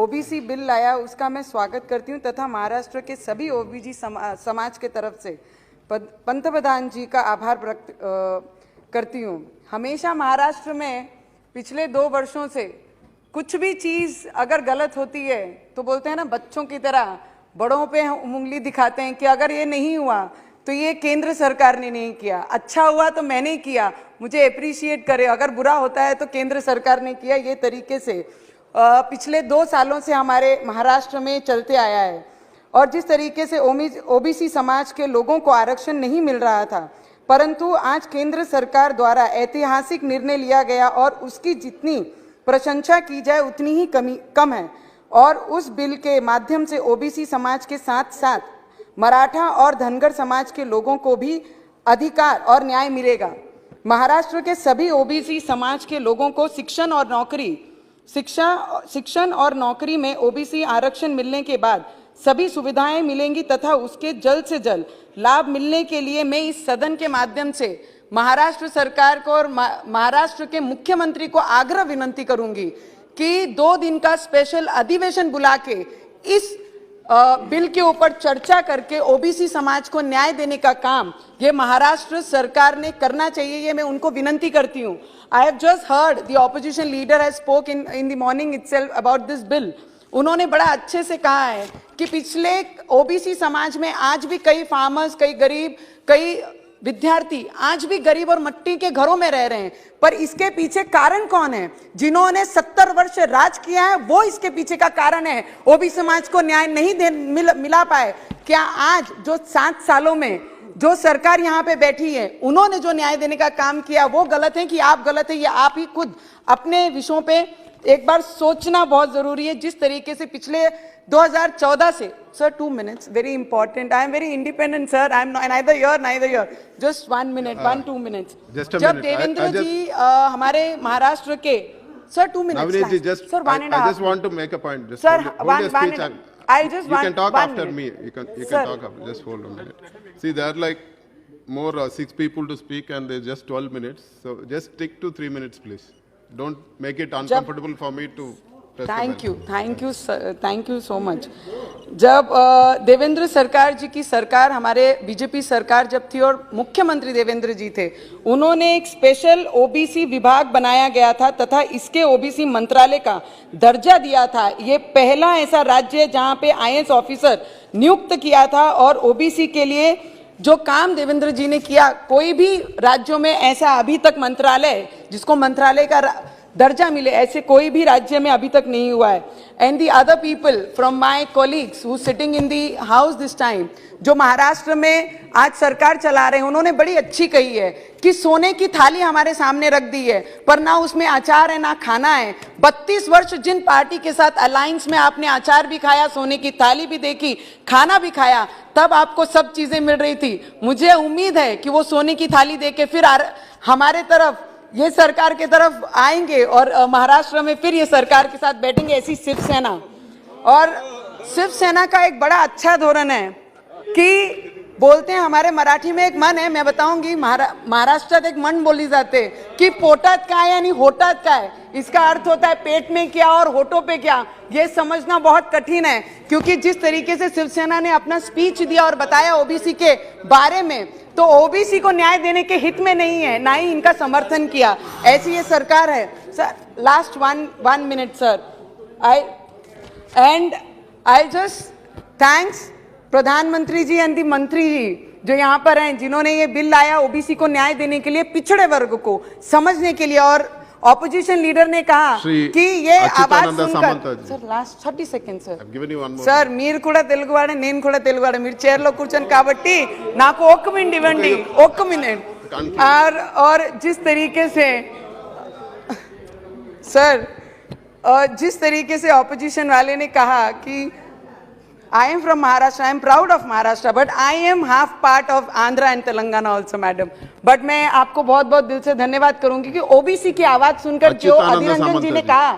OBC bill लाया उसका मैं स्वागत करती हूं तथा महाराष्ट्र के सभी ओबीसी समाज के तरफ से पंतप्रधान जी का आभार व्यक्त करती हूं। हमेशा महाराष्ट्र में पिछले 2 वर्षों से कुछ भी चीज़ अगर गलत होती है तो बोलते हैं ना, बच्चों की तरह बड़ों पे उंगली दिखाते हैं कि अगर ये नहीं हुआ तो ये केंद्र सरकार ने नहीं किया, अच्छा हुआ तो मैंने किया, मुझे अप्रिशिएट करे, अगर बुरा होता है तो केंद्र सरकार ने किया। ये तरीके से पिछले 2 सालों से हमारे महाराष्ट्र में चलते आया है। और जिस तरीके से ओबीसी समाज के लोगों को आरक्षण नहीं मिल रहा था, परंतु आज केंद्र सरकार द्वारा ऐतिहासिक निर्णय लिया गया और उसकी जितनी प्रशंसा की जाए उतनी ही कम है। और उस बिल के माध्यम से ओबीसी समाज के साथ साथ मराठा और धनगर समाज के लोगों को भी अधिकार और न्याय मिलेगा। महाराष्ट्र के सभी ओबीसी समाज के लोगों को शिक्षण और नौकरी में ओबीसी आरक्षण मिलने के बाद सभी सुविधाएं मिलेंगी तथा उसके जल्द से जल्द लाभ मिलने के लिए मैं इस सदन के माध्यम से महाराष्ट्र सरकार को और महाराष्ट्र के मुख्यमंत्री को आग्रह विनंती करूंगी कि 2 दिन का स्पेशल अधिवेशन बुला के इस बिल के ऊपर चर्चा करके ओबीसी समाज को न्याय देने का काम ये महाराष्ट्र सरकार ने करना चाहिए। ये मैं उनको विनंती करती हूँ। I have just heard the opposition leader has spoke in the morning itself about this bill. उन्होंने बड़ा अच्छे से कहा है कि पिछले ओबीसी समाज में आज भी कई फार्मर्स, कई गरीब, कई विद्यार्थी आज भी गरीब और मिट्टी के घरों में रह रहे हैं। पर इसके पीछे कारण कौन है? जिन्होंने 70 वर्ष राज किया है वो इसके पीछे का कारण है। ओबीसी समाज को न्याय नहीं मिला पाए। क्या आज जो 7 सालों में जो सरकार यहाँ पे बैठी है उन्होंने जो न्याय देने का काम किया वो गलत है कि आप गलत है? ये आप ही खुद अपने विषयों पे एक बार सोचना बहुत जरूरी है। जिस तरीके से पिछले 2014 से, sir 2 minutes, very important, I am very independent sir, I am neither here, just 1 minute, 1-2 minutes. जब देवेंद्र जी हमारे महाराष्ट्र के, sir 2 minutes, Navneet ji, sir 1.5. I just want to make a point. Just sir, hold your speech and I'll just you can talk after minute. me. You can talk after. Just hold a minute. See, there are like more 6 people to speak and there's just 12 minutes. So just stick to 3 minutes, please. Don't make it uncomfortable for me to. Thank you so much. जब देवेंद्र सरकार जी की सरकार, हमारे BJP सरकार जब थी और मुख्यमंत्री देवेंद्र जी थे, उन्होंने एक स्पेशल ओबीसी विभाग बनाया गया था तथा इसके ओबीसी मंत्रालय का दर्जा दिया था। ये पहला ऐसा राज्य है जहां पे आईएएस ऑफिसर नियुक्त किया था। और ओबीसी के लिए जो काम देवेंद्र जी ने किया, कोई भी राज्यों में ऐसा अभी तक मंत्रालय जिसको मंत्रालय का दर्जा मिले, ऐसे कोई भी राज्य में अभी तक नहीं हुआ है। And the other people from my colleagues who sitting in the house this time, जो महाराष्ट्र में आज सरकार चला रहे हैं, उन्होंने बड़ी अच्छी कही है कि सोने की थाली हमारे सामने रख दी है पर ना उसमें अचार है ना खाना है। 32 वर्ष जिन पार्टी के साथ अलायंस में आपने अचार भी खाया, सोने की थाली भी देखी, खाना भी खाया, तब आपको सब चीजें मिल रही थी। मुझे उम्मीद है कि वो सोने की थाली देके फिर हमारे तरफ, ये सरकार के तरफ आएंगे और महाराष्ट्र में फिर ये सरकार के साथ बैठेंगे। ऐसी शिवसेना, और शिवसेना का एक बड़ा अच्छा धोरण है कि बोलते हैं, हमारे मराठी में एक मन है, मैं बताऊंगी, महाराष्ट्रात एक मन बोली जाते कि पोटात काय यानी होटात काय। इसका अर्थ होता है पेट में क्या और होठों पे क्या। ये समझना बहुत कठिन है क्योंकि जिस तरीके से शिवसेना ने अपना स्पीच दिया और बताया ओबीसी के बारे में, तो ओबीसी को न्याय देने के हित में नहीं है, ना ही इनका समर्थन किया। ऐसी ये सरकार है। Sir last 1 minute sir, I just thanks प्रधानमंत्री जी एंड दी मंत्री जी जो यहाँ पर हैं, जिन्होंने ये बिल लाया ओबीसी को न्याय देने के लिए, पिछड़े वर्ग को समझने के लिए। और ऑपोजिशन लीडर ने कहा कि ये आवाज सुनकर, सर लास्ट 30 seconds सर మీరు కూడా తెలుగువాడే నేను కూడా తెలుగువాడే, మీరు చైర్ లో కూర్చొని కాబట్టి నాకు 1 minute ఇవ్వండి, 1 minute। और जिस तरीके से सर, जिस तरीके से ऑपोजिशन वाले ने कहा कि I am from Maharashtra, I am proud of Maharashtra, but I am half part of Andhra and Telangana also, madam. But मैं आपको बहुत बहुत दिल से धन्यवाद करूंगी कि ओबीसी की आवाज सुनकर जो अधीर रंजन जी ने कहा